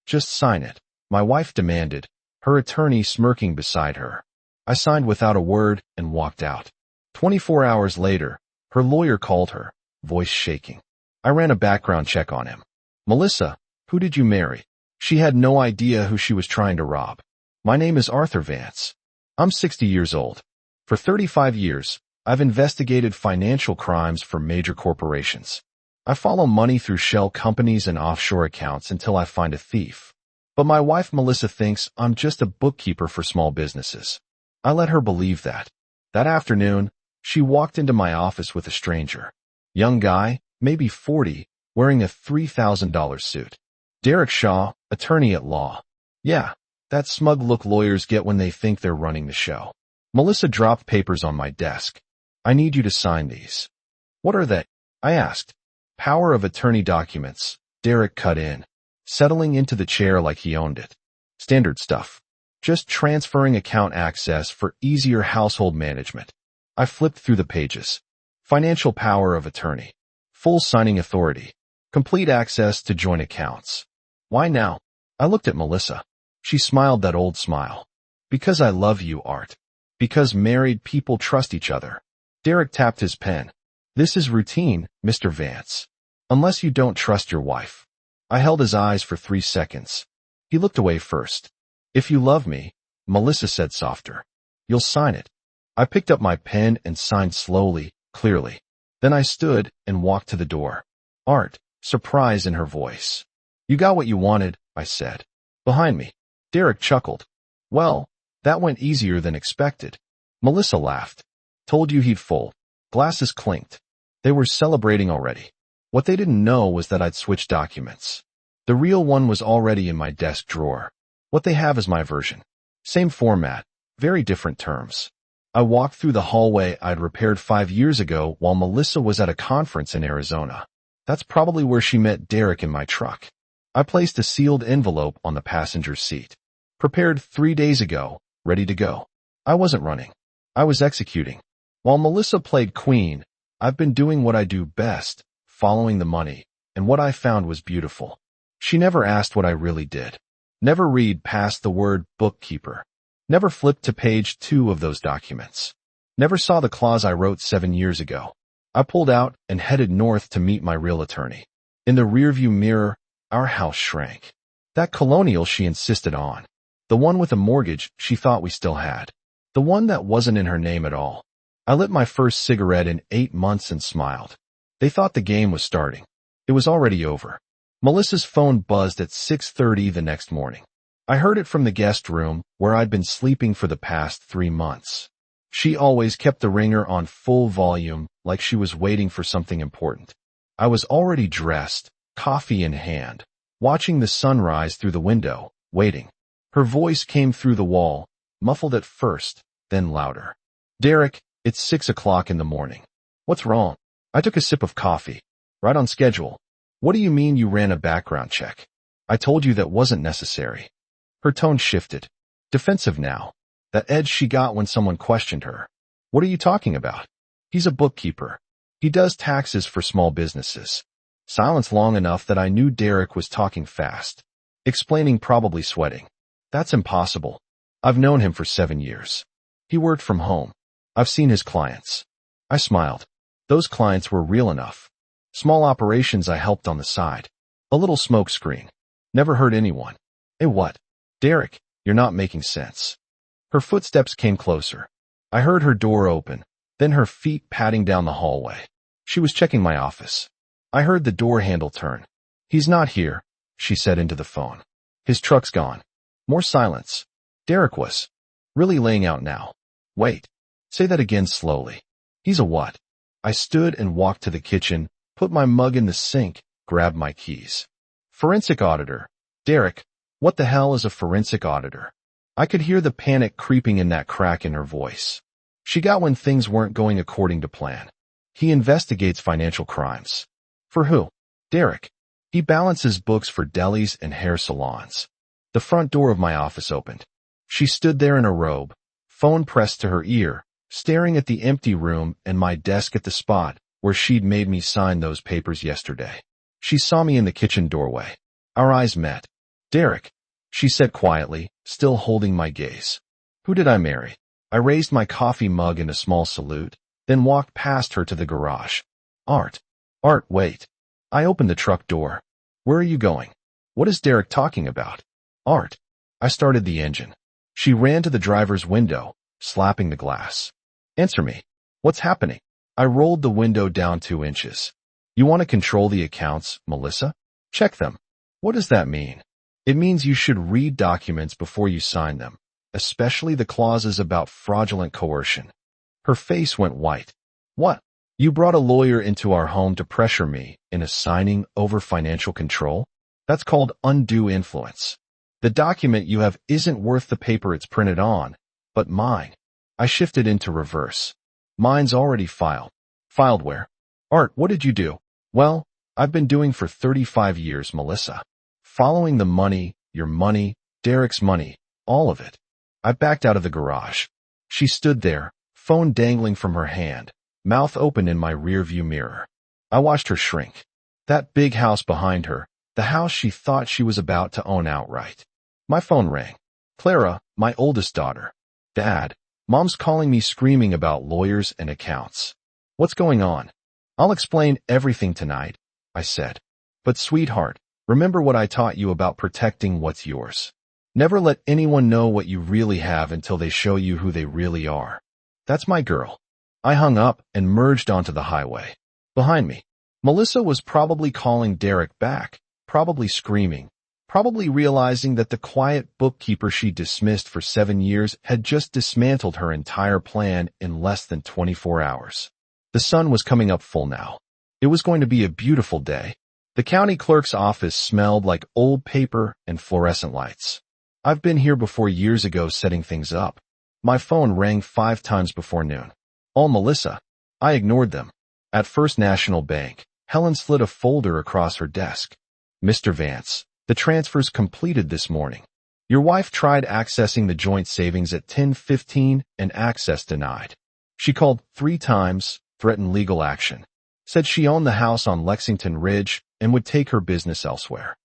Just sign it, my wife demanded, her attorney smirking beside her. I signed without a word and walked out. 24 hours later, her lawyer called her, voice shaking. I ran a background check on him. Melissa, who did you marry? She had no idea who she was trying to rob. My name is Arthur Vance. I'm 60 years old. For 35 years, I've investigated financial crimes for major corporations. I follow money through shell companies and offshore accounts until I find a thief. But my wife Melissa thinks I'm just a bookkeeper for small businesses. I let her believe that. That afternoon, she walked into my office with a stranger. Young guy, maybe 40, wearing a $3,000 suit. Derek Shaw, attorney at law. Yeah, that smug look lawyers get when they think they're running the show. Melissa dropped papers on my desk. I need you to sign these. What are they? I asked. Power of attorney documents. Derek cut in, settling into the chair like he owned it. Standard stuff. Just transferring account access for easier household management. I flipped through the pages. Financial power of attorney. Full signing authority. Complete access to joint accounts. Why now? I looked at Melissa. She smiled that old smile. Because I love you, Art. Because married people trust each other. Derek tapped his pen. This is routine, Mr. Vance. Unless you don't trust your wife. I held his eyes for 3 seconds. He looked away first. If you love me, Melissa said softer, you'll sign it. I picked up my pen and signed slowly, clearly. Then I stood and walked to the door. Art, surprise in her voice. You got what you wanted, I said. Behind me. Derek chuckled. Well, that went easier than expected. Melissa laughed. Told you he'd fold. Glasses clinked. They were celebrating already. What they didn't know was that I'd switched documents. The real one was already in my desk drawer. What they have is my version. Same format, very different terms. I walked through the hallway I'd repaired 5 years ago while Melissa was at a conference in Arizona. That's probably where she met Derek in my truck. I placed a sealed envelope on the passenger seat. Prepared 3 days ago, ready to go. I wasn't running. I was executing. While Melissa played queen, I've been doing what I do best, following the money, and what I found was beautiful. She never asked what I really did. Never read past the word bookkeeper. Never flipped to page 2 of those documents. Never saw the clause I wrote 7 years ago. I pulled out and headed north to meet my real attorney. In the rearview mirror, our house shrank. That colonial she insisted on. The one with a mortgage she thought we still had. The one that wasn't in her name at all. I lit my first cigarette in 8 months and smiled. They thought the game was starting. It was already over. Melissa's phone buzzed at 6:30 the next morning. I heard it from the guest room, where I'd been sleeping for the past 3 months. She always kept the ringer on full volume, like she was waiting for something important. I was already dressed, coffee in hand, watching the sunrise through the window, waiting. Her voice came through the wall, muffled at first, then louder. Derek, it's 6 o'clock in the morning. What's wrong? I took a sip of coffee. Right on schedule. What do you mean you ran a background check? I told you that wasn't necessary. Her tone shifted. Defensive now. That edge she got when someone questioned her. What are you talking about? He's a bookkeeper. He does taxes for small businesses. Silence long enough that I knew Derek was talking fast. Explaining, probably sweating. That's impossible. I've known him for 7 years. He worked from home. I've seen his clients. I smiled. Those clients were real enough. Small operations I helped on the side. A little smoke screen. Never hurt anyone. Hey, what? Derek, you're not making sense. Her footsteps came closer. I heard her door open, then her feet padding down the hallway. She was checking my office. I heard the door handle turn. He's not here, she said into the phone. His truck's gone. More silence. Derek was really laying out now. Wait. Say that again slowly. He's a what? I stood and walked to the kitchen, put my mug in the sink, grabbed my keys. Forensic auditor. Derek, what the hell is a forensic auditor? I could hear the panic creeping in that crack in her voice. She got when things weren't going according to plan. He investigates financial crimes. For who? Derek. He balances books for delis and hair salons. The front door of my office opened. She stood there in a robe, phone pressed to her ear, staring at the empty room and my desk at the spot where she'd made me sign those papers yesterday. She saw me in the kitchen doorway. Our eyes met. Derek, she said quietly, still holding my gaze. Who did I marry? I raised my coffee mug in a small salute, then walked past her to the garage. Art. Art, wait. I opened the truck door. Where are you going? What is Derek talking about? Art. I started the engine. She ran to the driver's window, slapping the glass. Answer me. What's happening? I rolled the window down 2 inches. You want to control the accounts, Melissa? Check them. What does that mean? It means you should read documents before you sign them, especially the clauses about fraudulent coercion. Her face went white. What? You brought a lawyer into our home to pressure me into signing over financial control? That's called undue influence. The document you have isn't worth the paper it's printed on, but mine. I shifted into reverse. Mine's already filed. Filed where? Art, what did you do? Well, I've been doing for 35 years, Melissa. Following the money, your money, Derek's money, all of it. I backed out of the garage. She stood there, phone dangling from her hand, mouth open in my rearview mirror. I watched her shrink. That big house behind her, the house she thought she was about to own outright. My phone rang. Clara, my oldest daughter. Dad, Mom's calling me screaming about lawyers and accounts. What's going on? I'll explain everything tonight, I said. But sweetheart, remember what I taught you about protecting what's yours. Never let anyone know what you really have until they show you who they really are. That's my girl. I hung up and merged onto the highway. Behind me, Melissa was probably calling Derek back, probably screaming, probably realizing that the quiet bookkeeper she dismissed for 7 years had just dismantled her entire plan in less than 24 hours. The sun was coming up full now. It was going to be a beautiful day. The county clerk's office smelled like old paper and fluorescent lights. I've been here before years ago setting things up. My phone rang 5 times before noon. All Melissa. I ignored them. At First National Bank, Helen slid a folder across her desk. Mr. Vance, the transfers completed this morning. Your wife tried accessing the joint savings at 10:15 and access denied. She called 3 times, threatened legal action, said she owned the house on Lexington Ridge and would take her business elsewhere.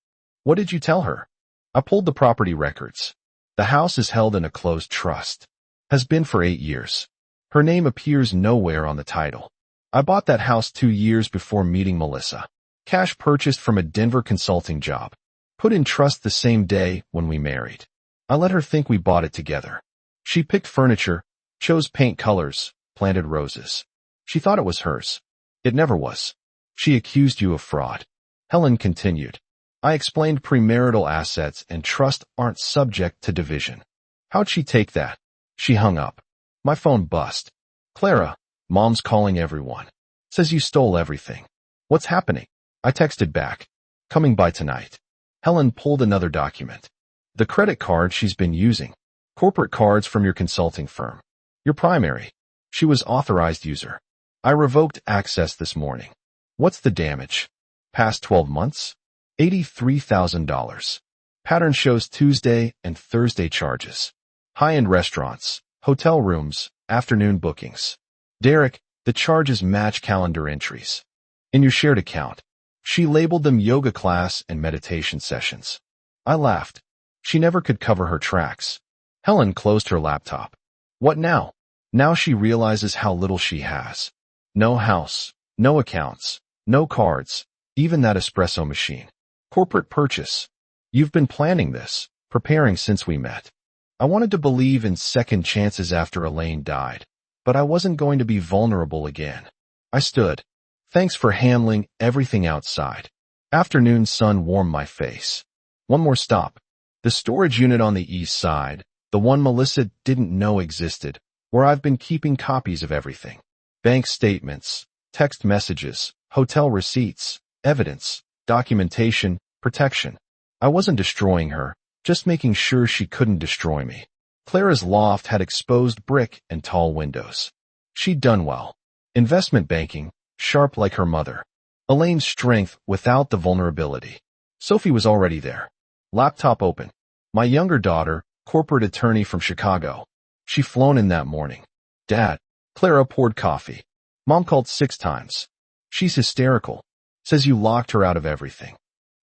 What did you tell her? I pulled the property records. The house is held in a closed trust. Has been for 8 years. Her name appears nowhere on the title. I bought that house 2 years before meeting Melissa. Cash purchased from a Denver consulting job. Put in trust the same day when we married. I let her think we bought it together. She picked furniture, chose paint colors, planted roses. She thought it was hers. It never was. She accused you of fraud. Helen continued. I explained premarital assets and trust aren't subject to division. How'd she take that? She hung up. My phone buzzed. Clara, Mom's calling everyone. Says you stole everything. What's happening? I texted back. Coming by tonight. Helen pulled another document. The credit card she's been using. Corporate cards from your consulting firm. Your primary. She was authorized user. I revoked access this morning. What's the damage? Past 12 months? $83,000. Pattern shows Tuesday and Thursday charges. High-end restaurants, hotel rooms, afternoon bookings. Derek, the charges match calendar entries. In your shared account. She labeled them yoga class and meditation sessions. I laughed. She never could cover her tracks. Helen closed her laptop. What now? Now she realizes how little she has. No house, no accounts, no cards, even that espresso machine. Corporate purchase. You've been planning this, preparing since we met. I wanted to believe in second chances after Elaine died, but I wasn't going to be vulnerable again. I stood. Thanks for handling everything outside. Afternoon sun warmed my face. One more stop. The storage unit on the east side, the one Melissa didn't know existed, where I've been keeping copies of everything. Bank statements, text messages, hotel receipts, evidence, documentation, protection. I wasn't destroying her, just making sure she couldn't destroy me. Clara's loft had exposed brick and tall windows. She'd done well. Investment banking, sharp like her mother. Elaine's strength without the vulnerability. Sophie was already there. Laptop open. My younger daughter, corporate attorney from Chicago. She flown in that morning. Dad. Clara poured coffee. Mom called 6 times. She's hysterical. Says you locked her out of everything.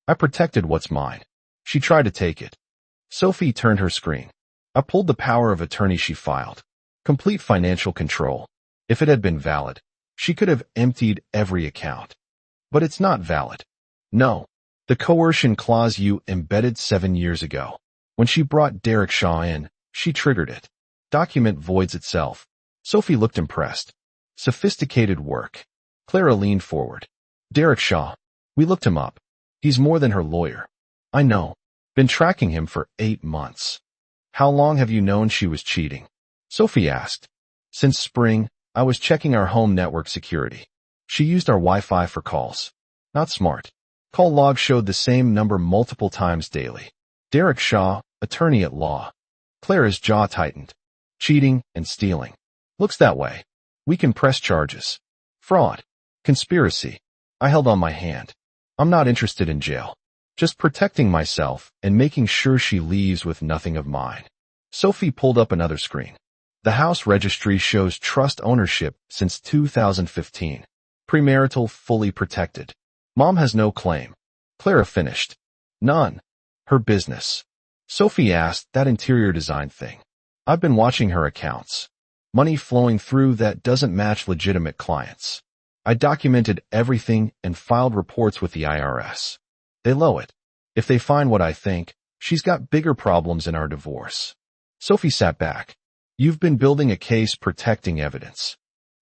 I protected what's mine. She tried to take it. Sophie turned her screen. I pulled the power of attorney she filed. Complete financial control. If it had been valid, she could have emptied every account. But it's not valid. No. The coercion clause you embedded 7 years ago. When she brought Derek Shaw in, she triggered it. Document voids itself. Sophie looked impressed. Sophisticated work. Clara leaned forward. Derek Shaw. We looked him up. He's more than her lawyer. I know. Been tracking him for 8 months. How long have you known she was cheating? Sophie asked. Since spring, I was checking our home network security. She used our Wi-Fi for calls. Not smart. Call log showed the same number multiple times daily. Derek Shaw, attorney at law. Clara's jaw tightened. Cheating and stealing. Looks that way. We can press charges. Fraud. Conspiracy. I held on my hand. I'm not interested in jail. Just protecting myself and making sure she leaves with nothing of mine. Sophie pulled up another screen. The house registry shows trust ownership since 2015. Premarital fully protected. Mom has no claim. Clara finished. None. Her business. Sophie asked, that interior design thing. I've been watching her accounts. Money flowing through that doesn't match legitimate clients. I documented everything and filed reports with the IRS. They low it. If they find what I think, she's got bigger problems in our divorce. Sophie sat back. You've been building a case protecting evidence.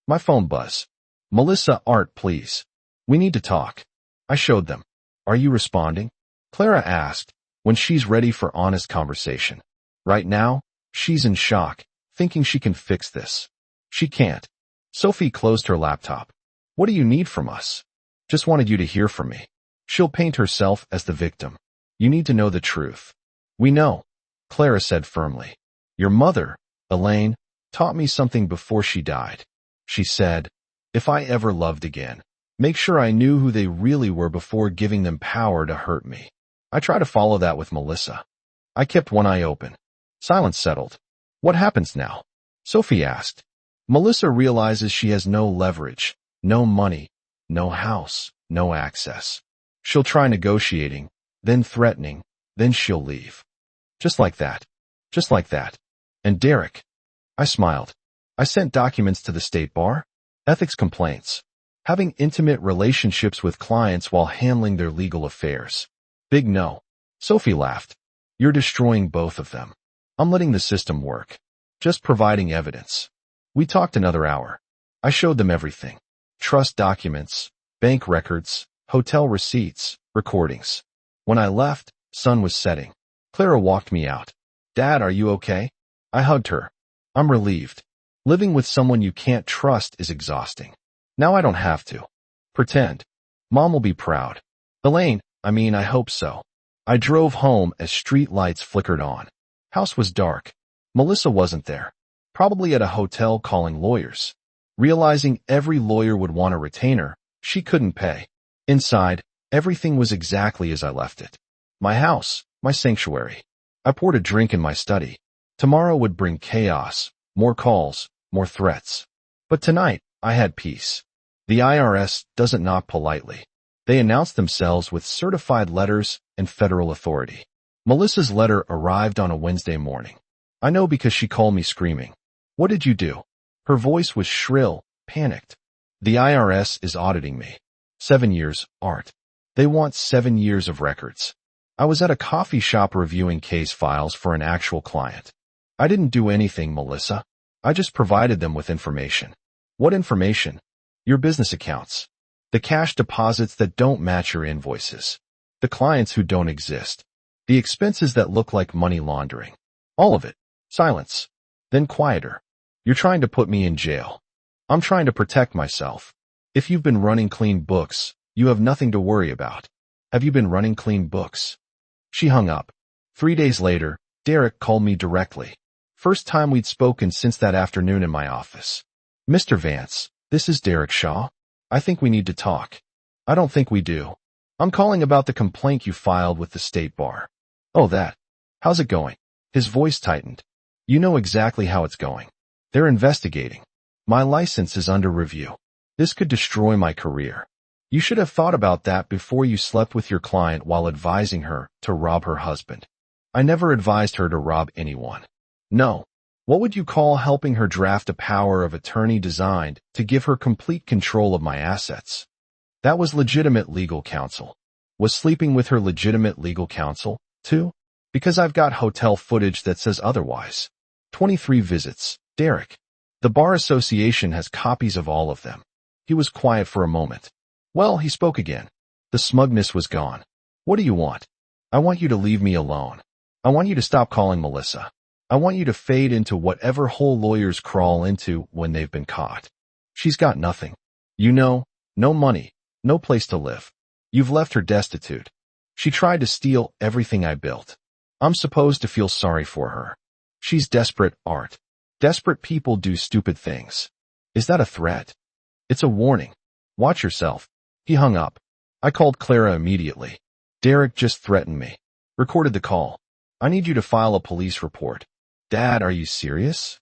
My phone buzz. Melissa, Art, please. We need to talk. I showed them. Are you responding? Clara asked, when she's ready for honest conversation. Right now, she's in shock, thinking she can fix this. She can't. Sophie closed her laptop. What do you need from us? Just wanted you to hear from me. She'll paint herself as the victim. You need to know the truth. We know, Clara said firmly. Your mother, Elaine, taught me something before she died. She said, if I ever loved again, make sure I knew who they really were before giving them power to hurt me. I try to follow that with Melissa. I kept one eye open. Silence settled. What happens now? Sophie asked. Melissa realizes she has no leverage, no money, no house, no access. She'll try negotiating, then threatening, then she'll leave. Just like that. Just like that. And Derek. I smiled. I sent documents to the state bar. Ethics complaints. Having intimate relationships with clients while handling their legal affairs. Big no. Sophie laughed. You're destroying both of them. I'm letting the system work. Just providing evidence. We talked another hour. I showed them everything. Trust documents, bank records, hotel receipts, recordings. When I left, sun was setting. Clara walked me out. Dad, are you okay? I hugged her. I'm relieved. Living with someone you can't trust is exhausting. Now I don't have to. Pretend. Mom will be proud. Elaine, I hope so. I drove home as street lights flickered on. House was dark. Melissa wasn't there. Probably at a hotel calling lawyers. Realizing every lawyer would want a retainer, she couldn't pay. Inside, everything was exactly as I left it. My house, my sanctuary. I poured a drink in my study. Tomorrow would bring chaos, more calls, more threats. But tonight, I had peace. The IRS doesn't knock politely. They announce themselves with certified letters and federal authority. Melissa's letter arrived on a Wednesday morning. I know because she called me screaming. What did you do? Her voice was shrill, panicked. The IRS is auditing me. 7 years, Art. They want 7 years of records. I was at a coffee shop reviewing case files for an actual client. I didn't do anything, Melissa. I just provided them with information. What information? Your business accounts. The cash deposits that don't match your invoices. The clients who don't exist. The expenses that look like money laundering. All of it. Silence. Then quieter. You're trying to put me in jail. I'm trying to protect myself. If you've been running clean books, you have nothing to worry about. Have you been running clean books? She hung up. 3 days later, Derek called me directly. First time we'd spoken since that afternoon in my office. Mr. Vance, this is Derek Shaw. I think we need to talk. I don't think we do. I'm calling about the complaint you filed with the state bar. Oh, that. How's it going? His voice tightened. You know exactly how it's going. They're investigating. My license is under review. This could destroy my career. You should have thought about that before you slept with your client while advising her to rob her husband. I never advised her to rob anyone. No. What would you call helping her draft a power of attorney designed to give her complete control of my assets? That was legitimate legal counsel. Was sleeping with her legitimate legal counsel, too? Because I've got hotel footage that says otherwise. 23 visits. Derek. The Bar Association has copies of all of them. He was quiet for a moment. Well, he spoke again. The smugness was gone. What do you want? I want you to leave me alone. I want you to stop calling Melissa. I want you to fade into whatever hole lawyers crawl into when they've been caught. She's got nothing. You know, no money, no place to live. You've left her destitute. She tried to steal everything I built. I'm supposed to feel sorry for her. She's desperate, Art. Desperate people do stupid things. Is that a threat? It's a warning. Watch yourself. He hung up. I called Clara immediately. Derek just threatened me. Recorded the call. I need you to file a police report. Dad, are you serious?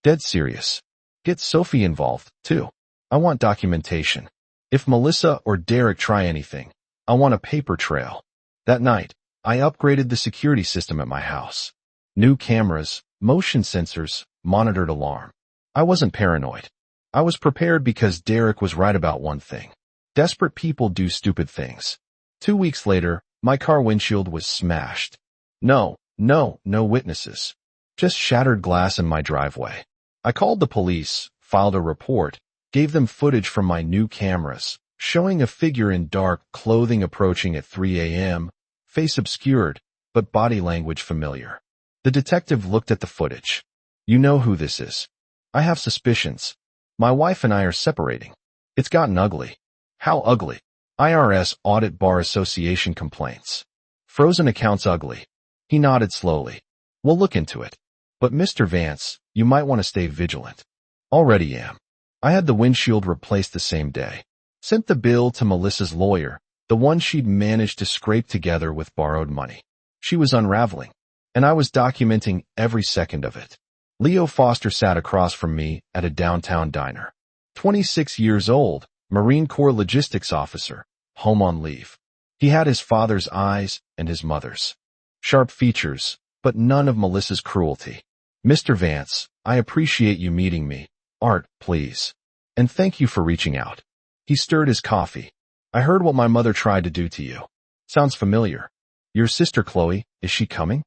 Dead serious. Get Sophie involved, too. I want documentation. If Melissa or Derek try anything, I want a paper trail. That night, I upgraded the security system at my house. New cameras, motion sensors, monitored alarm. I wasn't paranoid. I was prepared because Derek was right about one thing. Desperate people do stupid things. 2 weeks later, my car windshield was smashed. No witnesses. Just shattered glass in my driveway. I called the police, filed a report, gave them footage from my new cameras, showing a figure in dark clothing approaching at 3 a.m., face obscured, but body language familiar. The detective looked at the footage. You know who this is. I have suspicions. My wife and I are separating. It's gotten ugly. How ugly? IRS Audit Bar Association complaints. Frozen accounts ugly. He nodded slowly. We'll look into it. But Mr. Vance, you might want to stay vigilant. Already am. I had the windshield replaced the same day. Sent the bill to Melissa's lawyer, the one she'd managed to scrape together with borrowed money. She was unraveling, and I was documenting every second of it. Leo Foster sat across from me at a downtown diner. 26 years old, Marine Corps logistics officer, home on leave. He had his father's eyes and his mother's. Sharp features, but none of Melissa's cruelty. Mr. Vance, I appreciate you meeting me. Art, please. And thank you for reaching out. He stirred his coffee. I heard what my mother tried to do to you. Sounds familiar. Your sister Chloe, is she coming?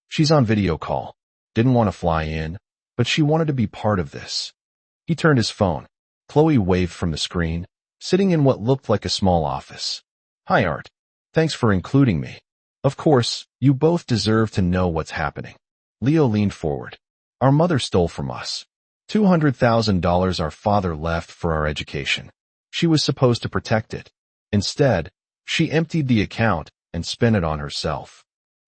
She's on video call. Didn't want to fly in, but she wanted to be part of this. He turned his phone. Chloe waved from the screen, sitting in what looked like a small office. Hi, Art. Thanks for including me. Of course, you both deserve to know what's happening. Leo leaned forward. Our mother stole from us. $200,000 our father left for our education. She was supposed to protect it. Instead, she emptied the account and spent it on herself.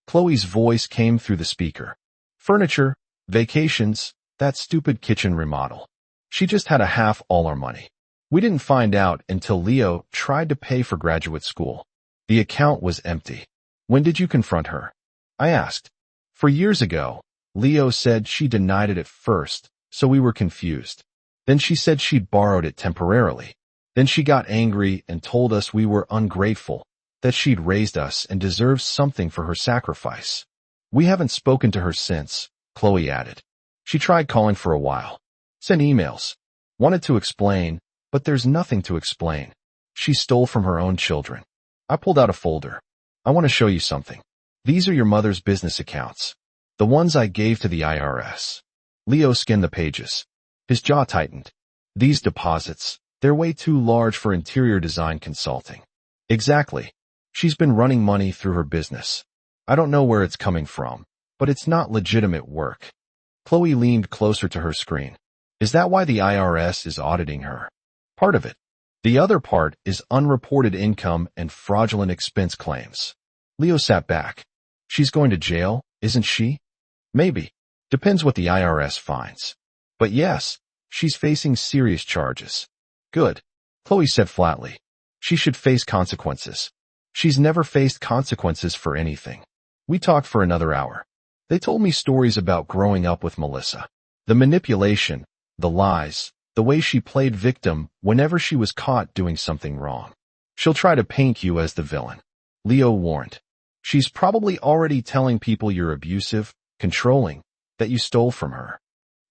Chloe's voice came through the speaker. Furniture, vacations, that stupid kitchen remodel. She just had a half all our money. We didn't find out until Leo tried to pay for graduate school. The account was empty. When did you confront her? I asked. For years ago. Leo said she denied it at first, so we were confused. Then she said she'd borrowed it temporarily. Then she got angry and told us we were ungrateful, that she'd raised us and deserved something for her sacrifice. We haven't spoken to her since, Chloe added. She tried calling for a while. Sent emails. Wanted to explain, but there's nothing to explain. She stole from her own children. I pulled out a folder. I want to show you something. These are your mother's business accounts. The ones I gave to the IRS. Leo skinned the pages. His jaw tightened. These deposits, they're way too large for interior design consulting. Exactly. She's been running money through her business. I don't know where it's coming from, but it's not legitimate work. Chloe leaned closer to her screen. Is that why the IRS is auditing her? Part of it. The other part is unreported income and fraudulent expense claims. Leo sat back. She's going to jail, isn't she? Maybe. Depends what the IRS finds. But yes, she's facing serious charges. Good. Chloe said flatly. She should face consequences. She's never faced consequences for anything. We talked for another hour. They told me stories about growing up with Melissa. The manipulation, the lies, the way she played victim whenever she was caught doing something wrong. She'll try to paint you as the villain. Leo warned. She's probably already telling people you're abusive, controlling, that you stole from her.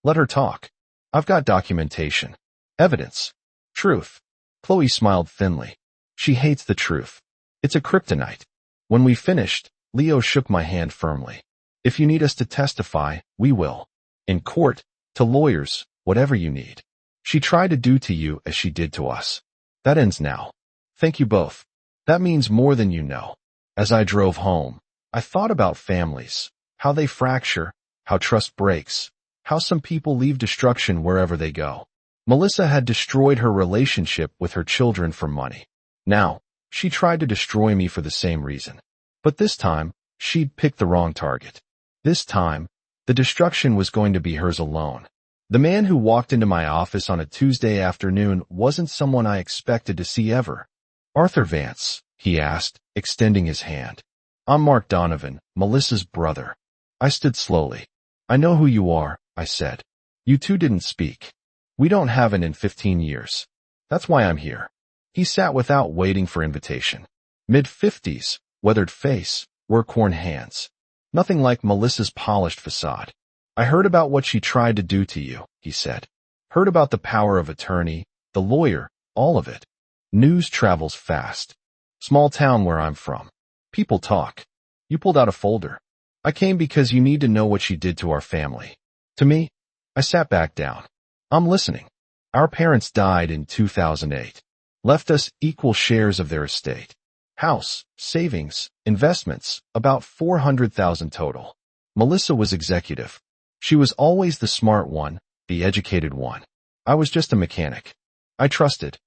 Let her talk. I've got documentation. Evidence. Truth. Chloe smiled thinly. She hates the truth. It's a kryptonite. When we finished, Leo shook my hand firmly. If you need us to testify, we will. In court, to lawyers, whatever you need. She tried to do to you as she did to us. That ends now. Thank you both. That means more than you know. As I drove home, I thought about families, how they fracture, how trust breaks, how some people leave destruction wherever they go. Melissa had destroyed her relationship with her children for money. Now, she tried to destroy me for the same reason. But this time, she'd picked the wrong target. This time, the destruction was going to be hers alone. The man who walked into my office on a Tuesday afternoon wasn't someone I expected to see ever. Arthur Vance, he asked, extending his hand. I'm Mark Donovan, Melissa's brother. I stood slowly. I know who you are, I said. You two didn't speak. We don't haven't in 15 years. That's why I'm here. He sat without waiting for invitation. Mid-50s, weathered face, work-worn hands. Nothing like Melissa's polished facade. I heard about what she tried to do to you, he said. Heard about the power of attorney, the lawyer, all of it. News travels fast. Small town where I'm from. People talk. You pulled out a folder. I came because you need to know what she did to our family. To me, I sat back down. I'm listening. Our parents died in 2008. Left us equal shares of their estate. House, savings, investments, about $400,000 total. Melissa was executive. She was always the smart one, the educated one. I was just a mechanic. I trusted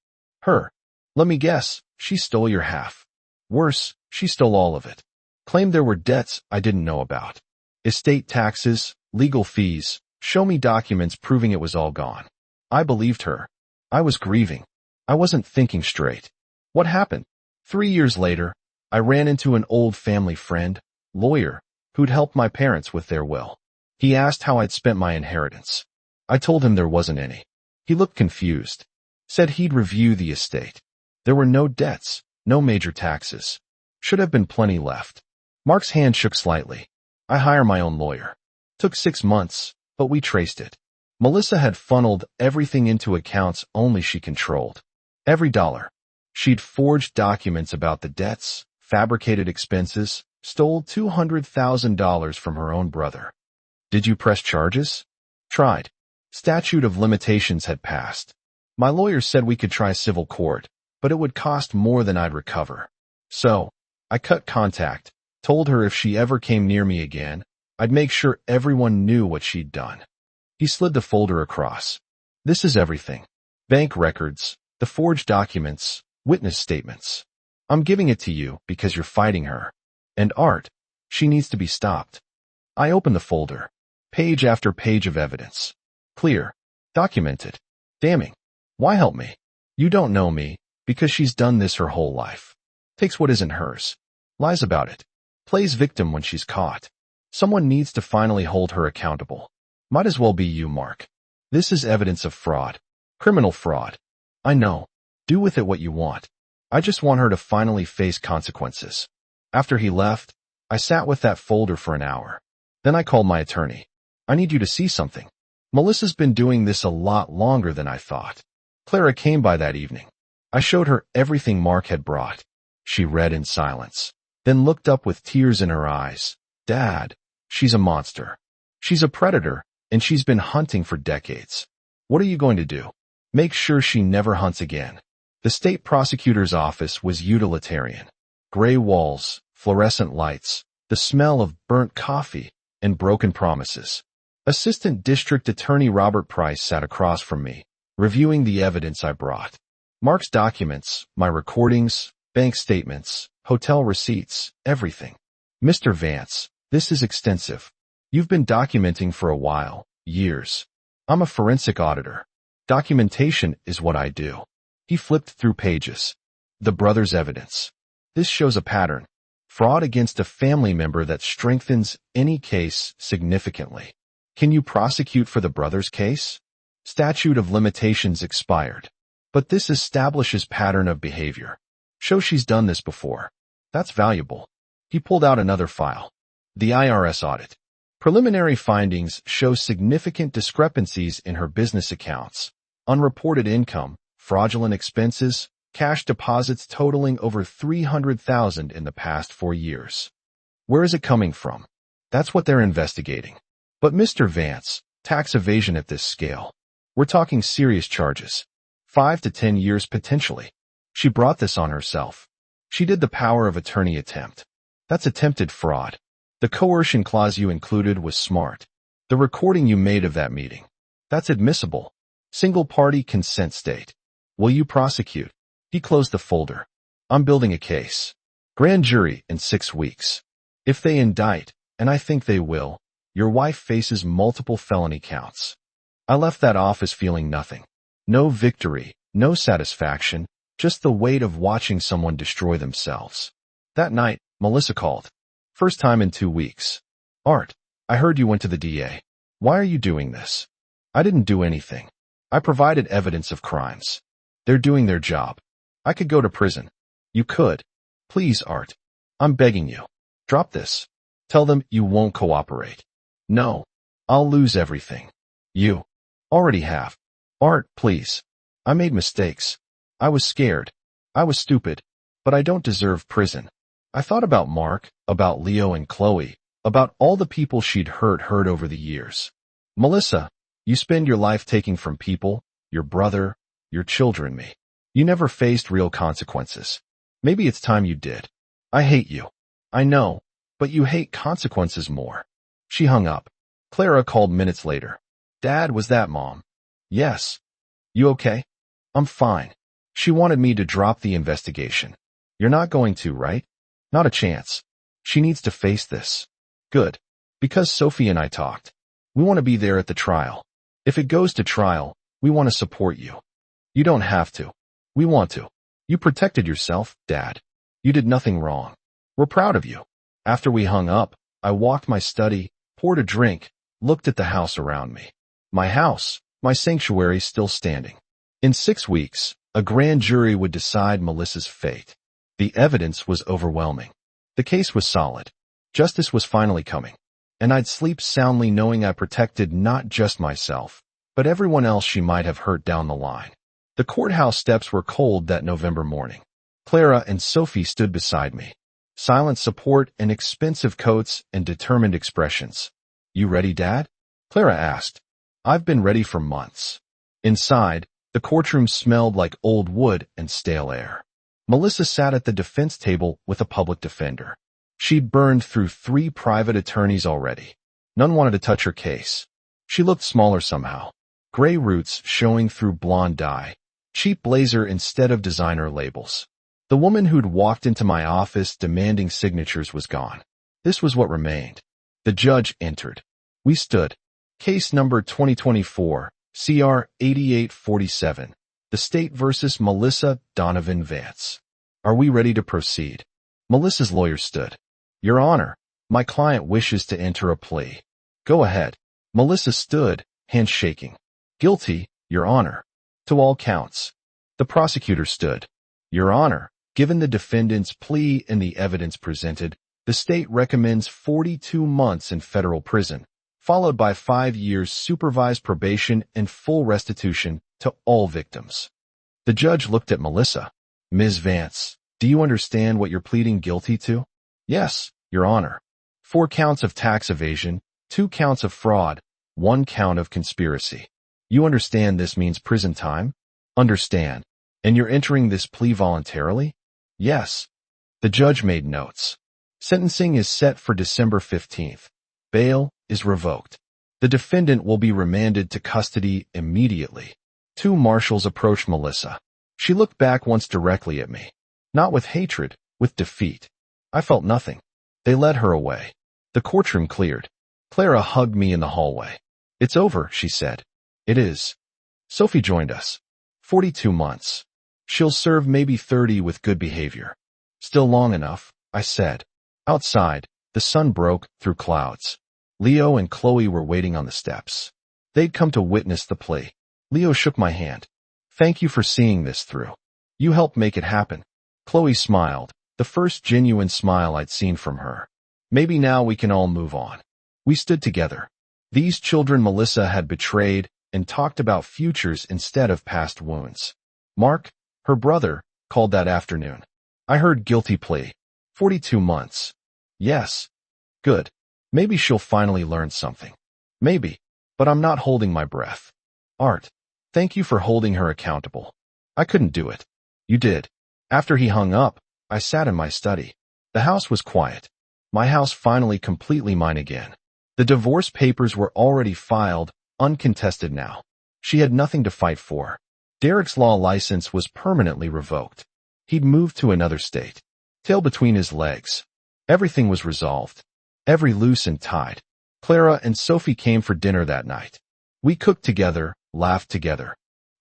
her. Let me guess, she stole your half. Worse, she stole all of it. Claimed there were debts I didn't know about. Estate taxes, legal fees, show me documents proving it was all gone. I believed her. I was grieving. I wasn't thinking straight. What happened? 3 years later, I ran into an old family friend, lawyer, who'd helped my parents with their will. He asked how I'd spent my inheritance. I told him there wasn't any. He looked confused. Said he'd review the estate. There were no debts, no major taxes. Should have been plenty left. Mark's hand shook slightly. I hire my own lawyer. Took 6 months, but we traced it. Melissa had funneled everything into accounts only she controlled. Every dollar. She'd forged documents about the debts, fabricated expenses, stole $200,000 from her own brother. Did you press charges? Tried. Statute of limitations had passed. My lawyer said we could try civil court, but it would cost more than I'd recover. So, I cut contact, told her if she ever came near me again, I'd make sure everyone knew what she'd done. He slid the folder across. This is everything. Bank records, the forged documents, witness statements. I'm giving it to you because you're fighting her. And Art, she needs to be stopped. I opened the folder. Page after page of evidence. Clear. Documented. Damning. Why help me? You don't know me, because she's done this her whole life. Takes what isn't hers. Lies about it. Plays victim when she's caught. Someone needs to finally hold her accountable. Might as well be you, Mark. This is evidence of fraud. Criminal fraud. I know. Do with it what you want. I just want her to finally face consequences. After he left, I sat with that folder for an hour. Then I called my attorney. I need you to see something. Melissa's been doing this a lot longer than I thought. Clara came by that evening. I showed her everything Mark had brought. She read in silence, then looked up with tears in her eyes. Dad, she's a monster. She's a predator, and she's been hunting for decades. What are you going to do? Make sure she never hunts again. The state prosecutor's office was utilitarian. Gray walls, fluorescent lights, the smell of burnt coffee, and broken promises. Assistant District Attorney Robert Price sat across from me, reviewing the evidence I brought. Mark's documents, my recordings, bank statements, hotel receipts, everything. Mr. Vance, this is extensive. You've been documenting for a while, years. I'm a forensic auditor. Documentation is what I do. He flipped through pages. The brother's evidence. This shows a pattern. Fraud against a family member that strengthens any case significantly. Can you prosecute for the brother's case? Statute of limitations expired. But this establishes pattern of behavior. Shows she's done this before. That's valuable. He pulled out another file. The IRS audit. Preliminary findings show significant discrepancies in her business accounts. Unreported income, fraudulent expenses, cash deposits totaling over $300,000 in the past 4 years. Where is it coming from? That's what they're investigating. But Mr. Vance, tax evasion at this scale. We're talking serious charges. 5 to 10 years potentially. She brought this on herself. She did the power of attorney attempt. That's attempted fraud. The coercion clause you included was smart. The recording you made of that meeting. That's admissible. Single-party consent state. Will you prosecute? He closed the folder. I'm building a case. Grand jury in 6 weeks. If they indict, and I think they will, your wife faces multiple felony counts. I left that office feeling nothing. No victory, no satisfaction, just the weight of watching someone destroy themselves. That night, Melissa called. First time in 2 weeks. Art, I heard you went to the DA. Why are you doing this? I didn't do anything. I provided evidence of crimes. They're doing their job. I could go to prison. You could. Please, Art. I'm begging you. Drop this. Tell them you won't cooperate. No. I'll lose everything. You already have. Art, please. I made mistakes. I was scared. I was stupid. But I don't deserve prison. I thought about Mark, about Leo and Chloe, about all the people she'd hurt over the years. Melissa, you spend your life taking from people, your brother, your children, me. You never faced real consequences. Maybe it's time you did. I hate you. I know, but you hate consequences more. She hung up. Clara called minutes later. Dad, was that Mom? Yes. You okay? I'm fine. She wanted me to drop the investigation. You're not going to, right? Not a chance. She needs to face this. Good. Because Sophie and I talked. We want to be there at the trial. If it goes to trial, we want to support you. You don't have to. We want to. You protected yourself, Dad. You did nothing wrong. We're proud of you. After we hung up, I walked my study, poured a drink, looked at the house around me. My house, my sanctuary still standing. In 6 weeks, a grand jury would decide Melissa's fate. The evidence was overwhelming. The case was solid. Justice was finally coming. And I'd sleep soundly knowing I protected not just myself, but everyone else she might have hurt down the line. The courthouse steps were cold that November morning. Clara and Sophie stood beside me. Silent support and expensive coats and determined expressions. You ready, Dad? Clara asked. I've been ready for months. Inside, the courtroom smelled like old wood and stale air. Melissa sat at the defense table with a public defender. She'd burned through 3 private attorneys already. None wanted to touch her case. She looked smaller somehow. Gray roots showing through blonde dye. Cheap blazer instead of designer labels. The woman who'd walked into my office demanding signatures was gone. This was what remained. The judge entered. We stood. Case number 2024, CR 8847. The state versus Melissa Donovan Vance. Are we ready to proceed? Melissa's lawyer stood. Your Honor, my client wishes to enter a plea. Go ahead. Melissa stood, hands shaking. Guilty, Your Honor. To all counts. The prosecutor stood. Your Honor, given the defendant's plea and the evidence presented, the state recommends 42 months in federal prison, followed by 5 years supervised probation and full restitution to all victims. The judge looked at Melissa. Ms. Vance, do you understand what you're pleading guilty to? Yes, Your Honor. 4 counts of tax evasion, 2 counts of fraud, 1 count of conspiracy. You understand this means prison time? Understand. And you're entering this plea voluntarily? Yes. The judge made notes. Sentencing is set for December 15th. Bail is revoked. The defendant will be remanded to custody immediately. 2 marshals approached Melissa. She looked back once directly at me. Not with hatred, with defeat. I felt nothing. They led her away. The courtroom cleared. Clara hugged me in the hallway. It's over, she said. It is. Sophie joined us. 42 months. She'll serve maybe 30 with good behavior. Still long enough, I said. Outside, the sun broke through clouds. Leo and Chloe were waiting on the steps. They'd come to witness the plea. Leo shook my hand. Thank you for seeing this through. You helped make it happen. Chloe smiled, the first genuine smile I'd seen from her. Maybe now we can all move on. We stood together. These children Melissa had betrayed and talked about futures instead of past wounds. Mark, her brother, called that afternoon. I heard guilty plea. 42 months. Yes. Good. Maybe she'll finally learn something. Maybe. But I'm not holding my breath. Art, thank you for holding her accountable. I couldn't do it. You did. After he hung up, I sat in my study. The house was quiet. My house finally completely mine again. The divorce papers were already filed, uncontested now. She had nothing to fight for. Derek's law license was permanently revoked. He'd moved to another state. Tail between his legs. Everything was resolved. Every loose and tied. Clara and Sophie came for dinner that night. We cooked together, laughed together.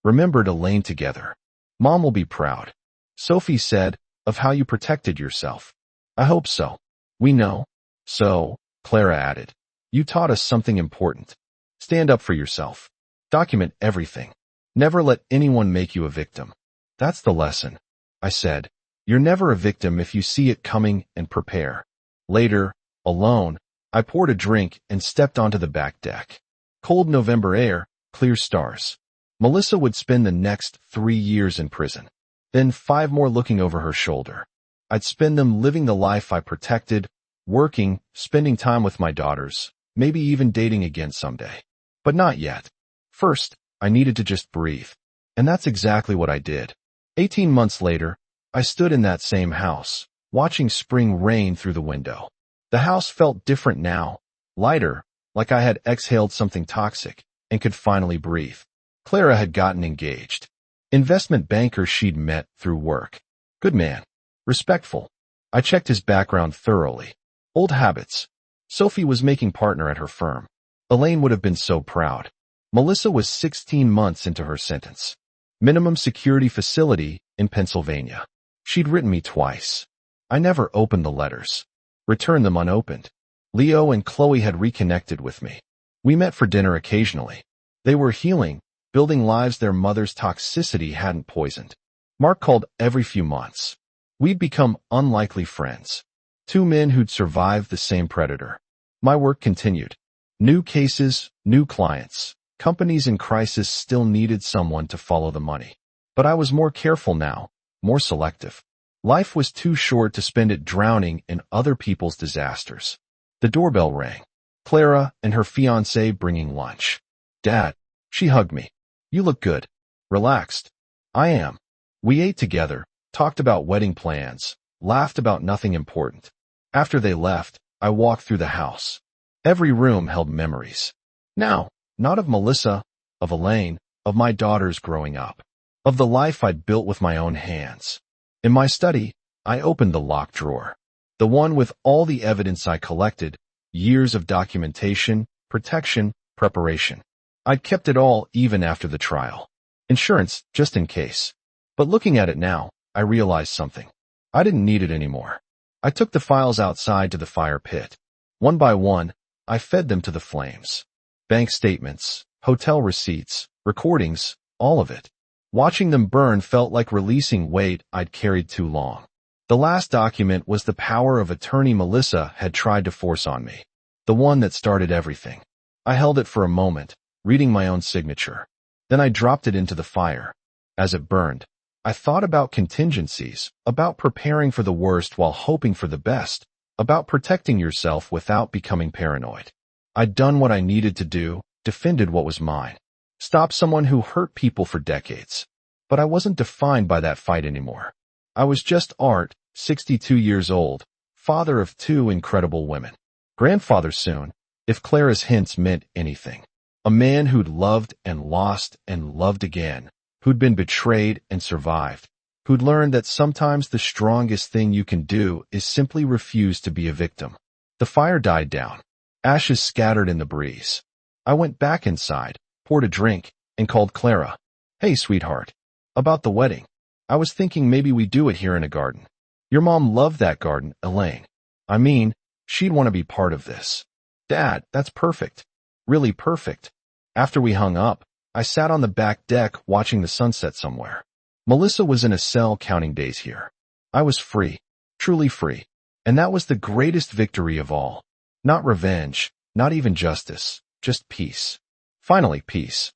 Remembered Elaine together. Mom will be proud. Sophie said, of how you protected yourself. I hope so. We know. So, Clara added, you taught us something important. Stand up for yourself. Document everything. Never let anyone make you a victim. That's the lesson. I said, you're never a victim if you see it coming and prepare. Later, alone, I poured a drink and stepped onto the back deck. Cold November air, clear stars. Melissa would spend the next 3 years in prison. Then 5 more looking over her shoulder. I'd spend them living the life I protected, working, spending time with my daughters, maybe even dating again someday. But not yet. First, I needed to just breathe. And that's exactly what I did. 18 months later, I stood in that same house, watching spring rain through the window. The house felt different now, lighter, like I had exhaled something toxic, and could finally breathe. Clara had gotten engaged. Investment banker she'd met through work. Good man. Respectful. I checked his background thoroughly. Old habits. Sophie was making partner at her firm. Elaine would have been so proud. Melissa was 16 months into her sentence. Minimum security facility in Pennsylvania. She'd written me twice. I never opened the letters. Returned them unopened. Leo and Chloe had reconnected with me. We met for dinner occasionally. They were healing, building lives their mother's toxicity hadn't poisoned. Mark called every few months. We'd become unlikely friends. 2 men who'd survived the same predator. My work continued. New cases, new clients. Companies in crisis still needed someone to follow the money. But I was more careful now, more selective. Life was too short to spend it drowning in other people's disasters. The doorbell rang. Clara and her fiancé bringing lunch. Dad. She hugged me. You look good. Relaxed. I am. We ate together, talked about wedding plans, laughed about nothing important. After they left, I walked through the house. Every room held memories. Now, not of Melissa, of Elaine, of my daughters growing up, of the life I'd built with my own hands. In my study, I opened the locked drawer. The one with all the evidence I collected, years of documentation, protection, preparation. I'd kept it all even after the trial. Insurance, just in case. But looking at it now, I realized something. I didn't need it anymore. I took the files outside to the fire pit. One by one, I fed them to the flames. Bank statements, hotel receipts, recordings, all of it. Watching them burn felt like releasing weight I'd carried too long. The last document was the power of attorney Melissa had tried to force on me. The one that started everything. I held it for a moment, reading my own signature. Then I dropped it into the fire. As it burned, I thought about contingencies, about preparing for the worst while hoping for the best, about protecting yourself without becoming paranoid. I'd done what I needed to do, defended what was mine. Stopped someone who hurt people for decades. But I wasn't defined by that fight anymore. I was just Art, 62 years old, father of 2 incredible women. Grandfather soon, if Clara's hints meant anything. A man who'd loved and loved again, who'd been betrayed and survived, who'd learned that sometimes the strongest thing you can do is simply refuse to be a victim. The fire died down. Ashes scattered in the breeze. I went back inside, poured a drink, and called Clara. Hey, sweetheart. About the wedding. I was thinking maybe we do it here in a garden. Your mom loved that garden, Elaine. I mean, she'd want to be part of this. Dad, that's perfect. Really perfect. After we hung up, I sat on the back deck watching the sunset somewhere. Melissa was in a cell counting days here. I was free, truly free. And that was the greatest victory of all. Not revenge, not even justice, just peace. Finally, peace.